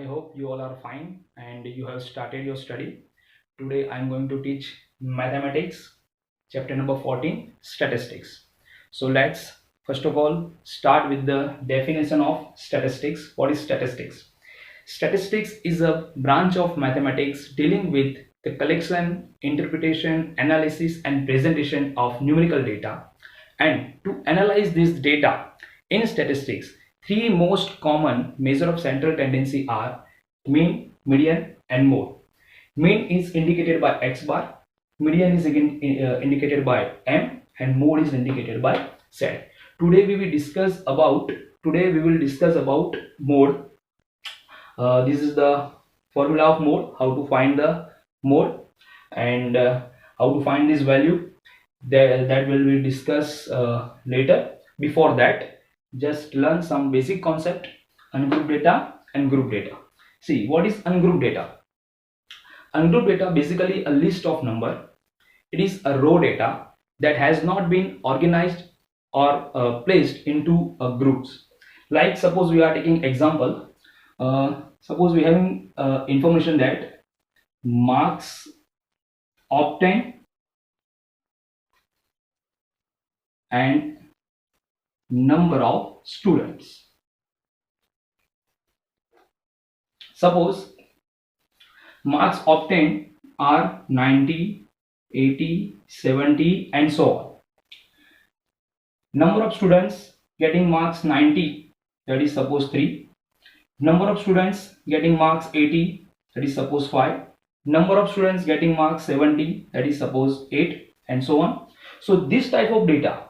I hope you all are fine and you have started your study. Today I am going to teach mathematics, chapter number 14, statistics. So let's first of all start with the definition of statistics. What is statistics? Statistics is a branch of mathematics dealing with the collection, interpretation, analysis, and presentation of numerical data. And to analyze this data in statistics, three most common measure of central tendency are mean, median, and mode. Mean is indicated by x bar, median is again indicated by m, and mode is indicated by z. Today we will discuss about mode. This is the formula of mode, how to find the mode, and how to find this value. That will be discussed later. Before that, just learn some basic concept: ungrouped data and group data. See, what is ungrouped data? Ungrouped data basically a list of number. It is a raw data that has not been organized or placed into groups. Like suppose we are taking example. Suppose we having information that marks obtained and number of students. Suppose marks obtained are 90, 80, 70 and so on. Number of students getting marks 90, that is suppose 3. Number of students getting marks 80, that is suppose 5. Number of students getting marks 70, that is suppose 8 and so on. So this type of data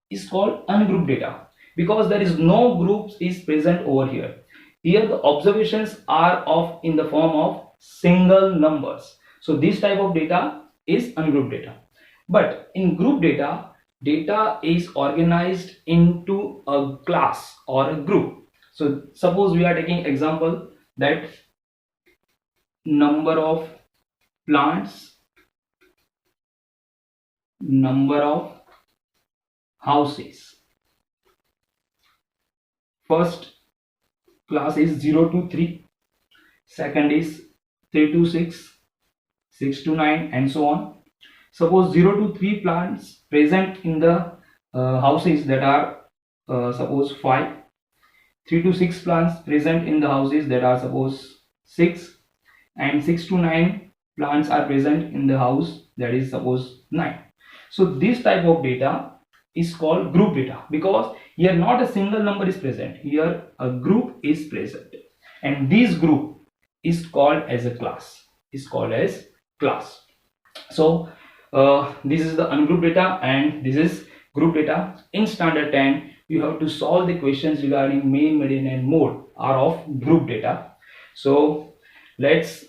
is called ungrouped data because there is no groups is present over here. Here the observations are in the form of single numbers. So this type of data is ungrouped data. But in group data, data is organized into a class or a group. So suppose we are taking example that number of plants, number of houses. First class is 0 to 3, second is 3 to 6, 6 to 9 and so on. Suppose 0 to 3 plants present in the houses, that are suppose 5. 3 to 6 plants present in the houses, that are suppose 6, and 6 to 9 plants are present in the house, that is suppose 9. So this type of data is called group data because here not a single number is present, here a group is present, and this group is called as a class, So this is the ungrouped data and this is group data. In standard 10 you have to solve the questions regarding mean, median and mode are of group data. So let's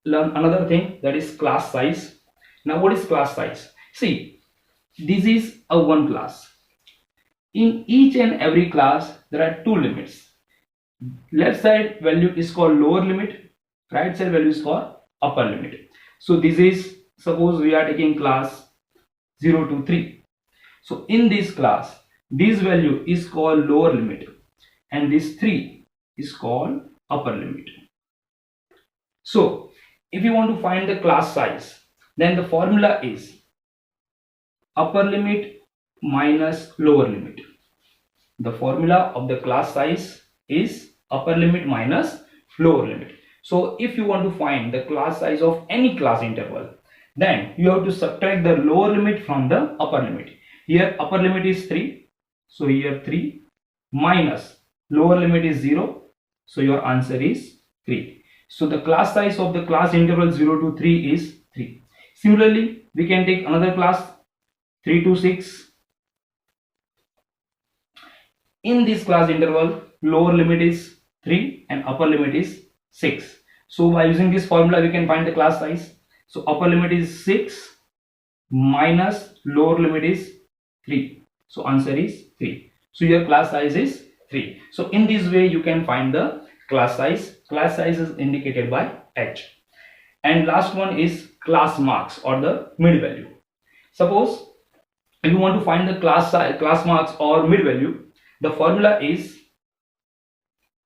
learn another thing, that is class size. Now what is class size? See, this is a one class. In each and every class there are two limits. Left side value is called lower limit, right side value is called upper limit. So this is, suppose we are taking class 0 to 3. So in this class this value is called lower limit and this 3 is called upper limit. So if you want to find the class size, then the formula is upper limit minus lower limit. The formula of the class size is upper limit minus lower limit. So if you want to find the class size of any class interval, then you have to subtract the lower limit from the upper limit. Here upper limit is 3, so here 3, minus lower limit is 0, so your answer is 3. So the class size of the class interval 0 to 3 is 3. Similarly, we can take another class 3 to 6. In this class interval, lower limit is 3 and upper limit is 6. So by using this formula we can find the class size. So upper limit is 6 minus lower limit is 3. So answer is 3. So your class size is 3. So in this way you can find the class size. Class size is indicated by H. And last one is class marks or the mid value. Suppose if you want to find the class marks or mid value, the formula is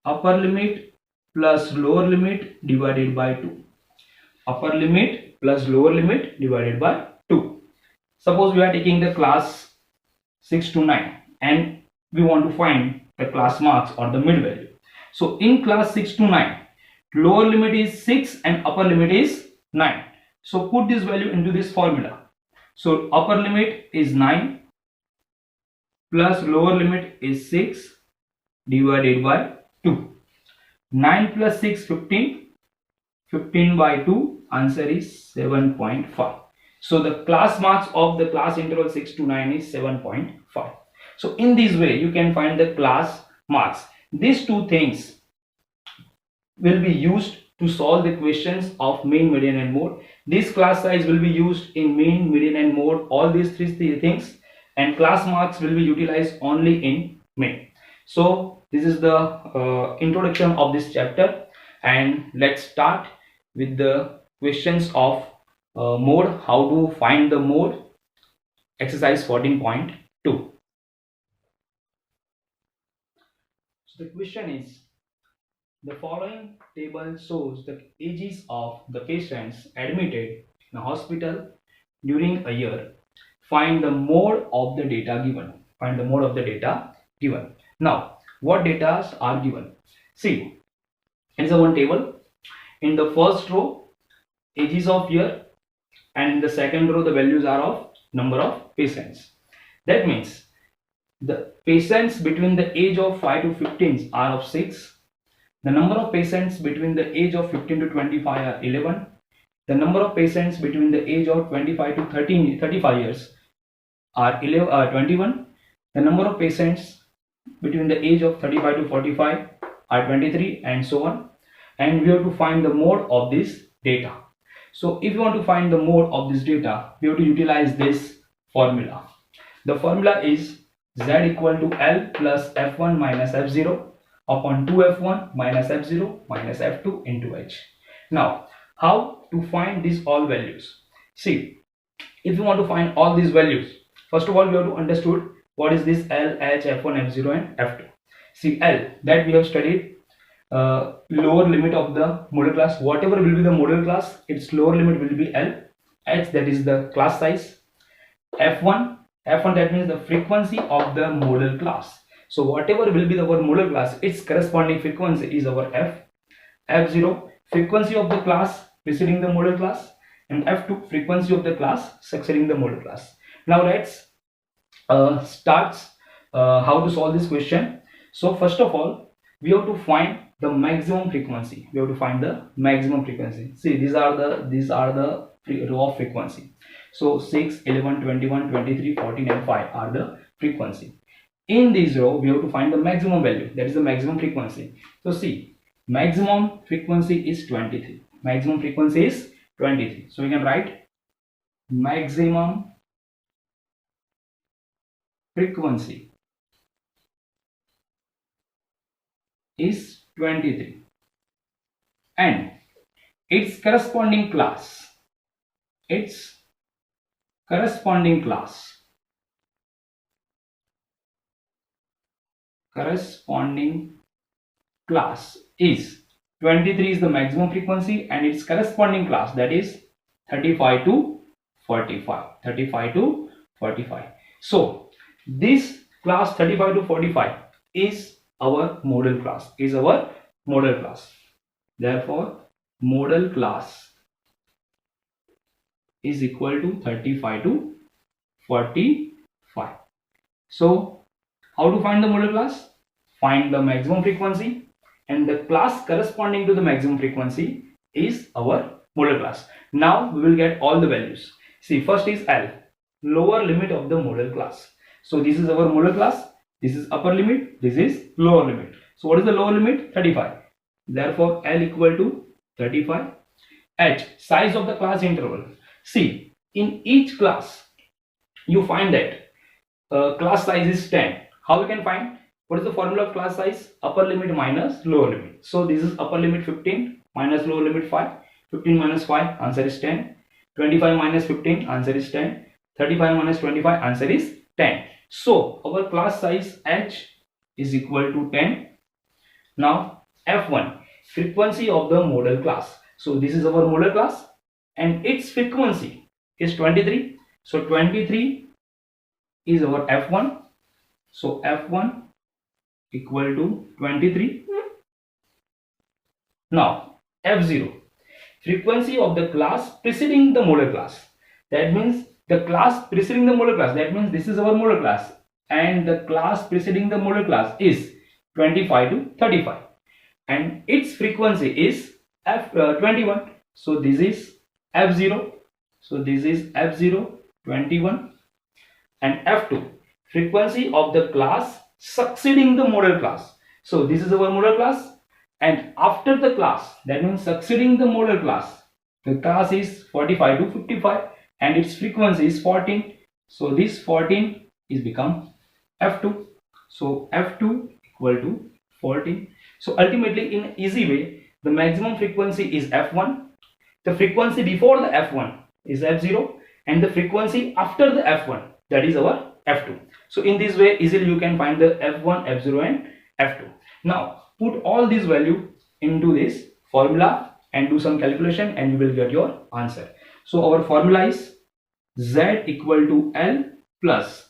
upper limit plus lower limit divided by 2. Upper limit plus lower limit divided by 2. Suppose we are taking the class 6 to 9 and we want to find the class marks or the mid value. So in class 6 to 9, lower limit is 6 and upper limit is 9. So put this value into this formula. So upper limit is 9 plus lower limit is 6 divided by 2. 9 plus 6, 15. 15 by 2, answer is 7.5. So the class marks of the class interval 6 to 9 is 7.5. So in this way you can find the class marks. These two things will be used to solve the questions of mean, median and mode. This class size will be used in mean, median and mode, all these three things, and class marks will be utilized only in mean. So this is the introduction of this chapter, and let's start with the questions of mode, how to find the mode, exercise 14.2. So the question is, the following table shows the ages of the patients admitted in a hospital during a year. Find the mode of the data given. Find the mode of the data given. Now, what data are given? See, it is a one table. In the first row, ages of year, and in the second row, the values are of number of patients. That means the patients between the age of 5 to 15 are of 6. The number of patients between the age of 15 to 25 are 11. The number of patients between the age of 25 to 35 years are 21. The number of patients between the age of 35 to 45 are 23, and so on. And we have to find the mode of this data. So if you want to find the mode of this data, we have to utilize this formula. The formula is Z equal to L plus F1 minus F0 upon 2F1 minus F0 minus F2 into H. Now, how to find these all values? See, if you want to find all these values, first of all, we have to understood what is this L, H, F1, F0 and F2. See, L, that we have studied, lower limit of the model class. Whatever will be the model class, its lower limit will be L. H, that is the class size. F1, that means the frequency of the model class. So whatever will be our model class, its corresponding frequency is our F. F0, frequency of the class preceding the model class, and F2, frequency of the class succeeding the model class. Now let's start how to solve this question. So first of all, we have to find the maximum frequency. We have to find the maximum frequency. See, these are the row of frequency. So 6, 11, 21, 23, 14 and 5 are the frequency. In this row, we have to find the maximum value, that is the maximum frequency. So see, maximum frequency is 23. Maximum frequency is 23. So we can write maximum frequency is 23, and its corresponding class is 23 is the maximum frequency, and its corresponding class, that is 35 to 45. So this class 35 to 45 is our model class, Therefore model class is equal to 35 to 45. So how to find the model class? Find the maximum frequency, and the class corresponding to the maximum frequency is our model class. Now we will get all the values. See, first is L, lower limit of the model class. So this is our model class, this is upper limit, this is lower limit. So what is the lower limit? 35. Therefore L equal to 35. H, size of the class interval. See, in each class you find that class size is 10. How we can find? What is the formula of class size? Upper limit minus lower limit. So this is upper limit 15 minus lower limit 5. 15 minus 5, answer is 10. 25 minus 15, answer is 10. 35 minus 25, answer is 10. So our class size H is equal to 10. Now F1. frequency of the model class. So this is our model class and its frequency is 23. So 23 is our F1. So F1 equal to 23. Now F0, frequency of the class preceding the model class. That means the class preceding the model class. That means this is our model class and the class preceding the model class is 25 to 35 and its frequency is F21. So this is F0. So this is F0 21 and F2, frequency of the class succeeding the model class. So this is our model class and after the class, that means succeeding the model class, the class is 45 to 55 and its frequency is 14. So this 14 is become F2. So F2 equal to 14. So ultimately in easy way, the maximum frequency is F1, the frequency before the F1 is F0 and the frequency after the F1, that is our F2. So in this way easily you can find the F1, F0 and F2. Now put all these value into this formula and do some calculation and you will get your answer. So our formula is Z equal to L plus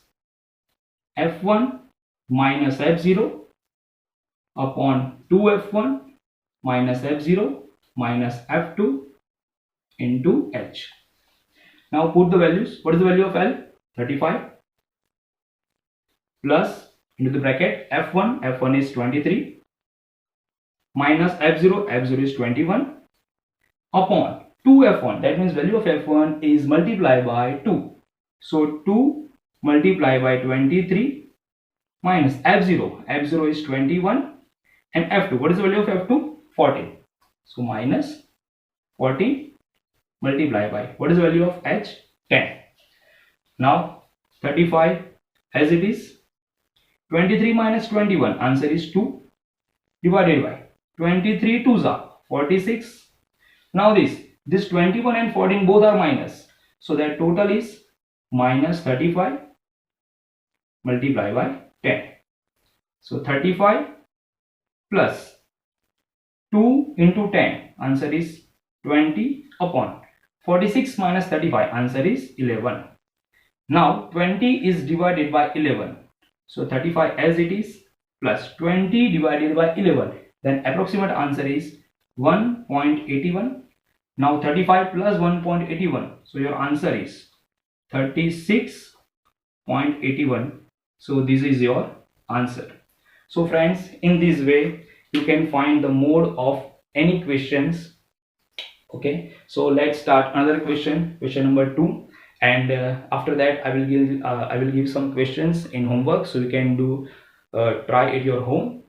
F1 minus F0 upon 2F1 minus F0 minus F2 into H. Now put the values. What is the value of L? 35 plus into the bracket F1, F1 is 23 minus F0, F0 is 21 upon 2F1, that means value of F1 is multiplied by 2. So 2 multiplied by 23 minus F0, F0 is 21 and F2, what is the value of F2? 14. So minus 14 multiplied by, what is the value of H? 10. Now 35 as it is, 23 minus 21, answer is 2 divided by 23 2s are 46. Now this 21 and 14 both are minus. So that total is minus 35 multiplied by 10. So 35 plus 2 into 10, answer is 20 upon 46 minus 35, answer is 11. Now 20 is divided by 11. So 35 as it is plus 20 divided by 11. Then approximate answer is 1.81. Now 35 plus 1.81. So your answer is 36.81. So this is your answer. So friends, in this way you can find the mode of any questions. Okay, so let's start another question number 2, and after that I will give some questions in homework so you can do try at your home.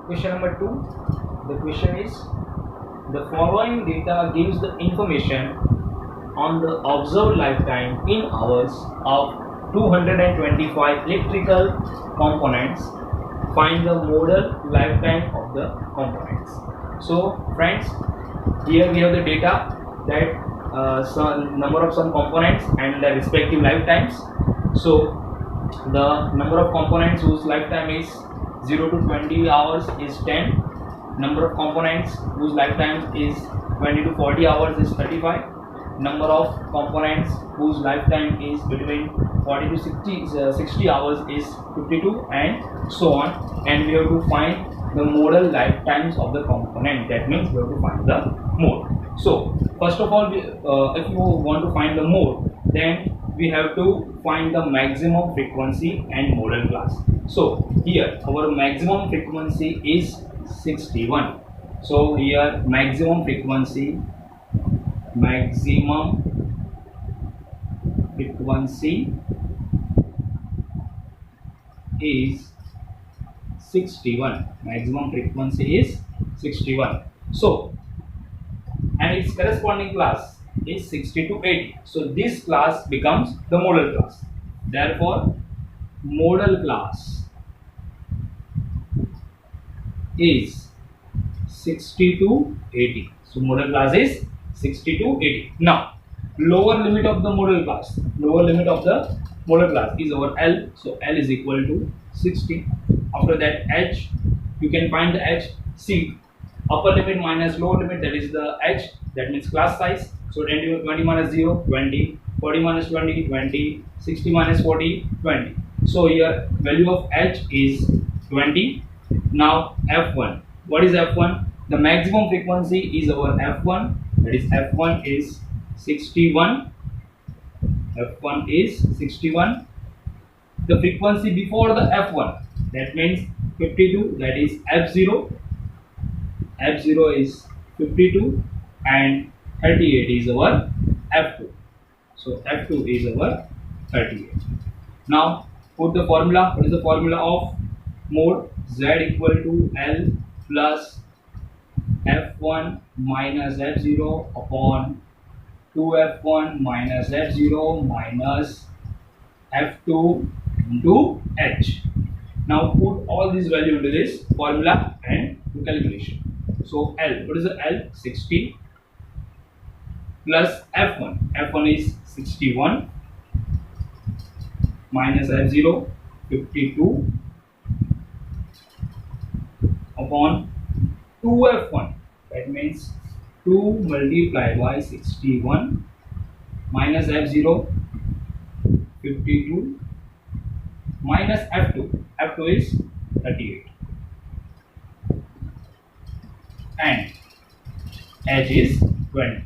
Question number 2, the question is, the following data gives the information on the observed lifetime in hours of 225 electrical components. Find the modal lifetime of the components. So friends, here we have the data that some number of some components and their respective lifetimes. So the number of components whose lifetime is 0 to 20 hours is 10. Number of components whose lifetime is 20 to 40 hours is 35. Number of components whose lifetime is between 40 to 60 hours is 52, and so on. And we have to find the modal lifetimes of the component. That means we have to find the mode. So first of all, if you want to find the mode, then we have to find the maximum frequency and modal class. So here our maximum frequency is 61. So here maximum frequency is 61. Maximum frequency is 61. So and its corresponding class is 60 to 80. So this class becomes the modal class. Therefore modal class is 60 to 80. So modal class is 60 to 80. Now lower limit of the modal class, is our L. So L is equal to 60. After that h, you can find the h. See, upper limit minus lower limit, that is the h, that means class size. So 20 minus 0, 20, 40 minus 20, 20, 60 minus 40, 20. So your value of h is 20. Now f1, what is f1? The maximum frequency is our f1, that is f1 is 61. f1 is 61. The frequency before the f1, that means 52, that is f0. f0 is 52 and 38 is our f2. So f2 is our 38. Now put the formula. What is the formula of mode? Z equal to L plus f1 minus f0 upon 2f1 minus f0 minus f2 into h. Now put all these value into this formula and do calculation. So L, what is the L? 60 plus f1. f1 is 61 minus f0 52 upon 2f1. That means 2 multiplied by 61 minus f0 52 minus f2. f2 is 38 and h is 20.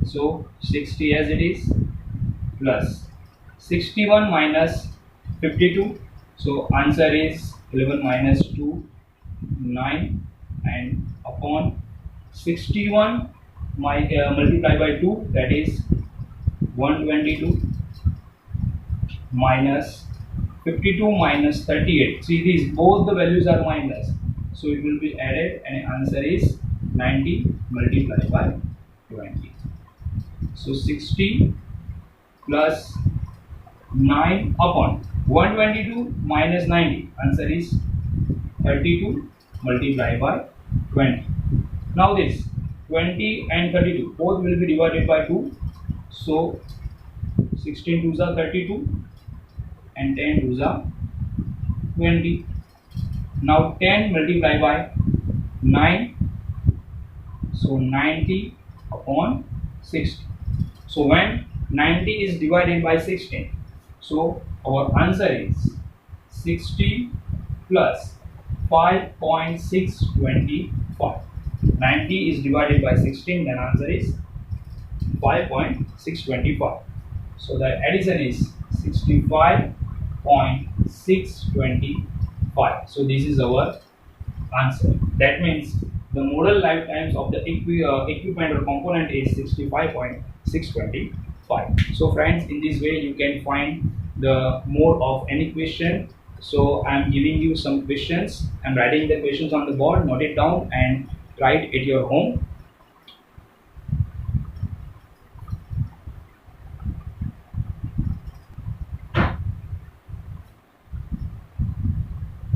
So 60 as it is plus 61 minus 52. So answer is 11 minus 2, 9, and upon 61 multiplied by 2, that is 122 minus 52 minus 38. See, these both the values are minus, so it will be added and answer is 90 multiplied by 20. So 60 plus 9 upon 122 minus 90, answer is 32 multiplied by 20. Now this 20 and 32 both will be divided by 2. So 16 2s are 32 and 10 2s are 20. Now 10 multiplied by 9. So 90 upon 60. So when 90 is divided by 16, so our answer is 60 plus 5.625. 90 is divided by 16, then answer is 5.625. So the addition is 65.625. So this is our answer. That means the modal lifetimes of the equipment or component is 65.625. So friends, in this way you can find the mode of any question. So I am giving you some questions. I am writing the questions on the board. Note it down and write at your home.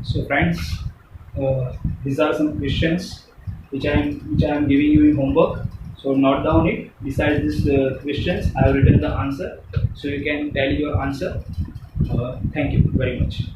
So friends, these are some questions which I am giving you in homework. So note down it. Besides these questions, I have written the answer, so you can tell your answer. Thank you very much.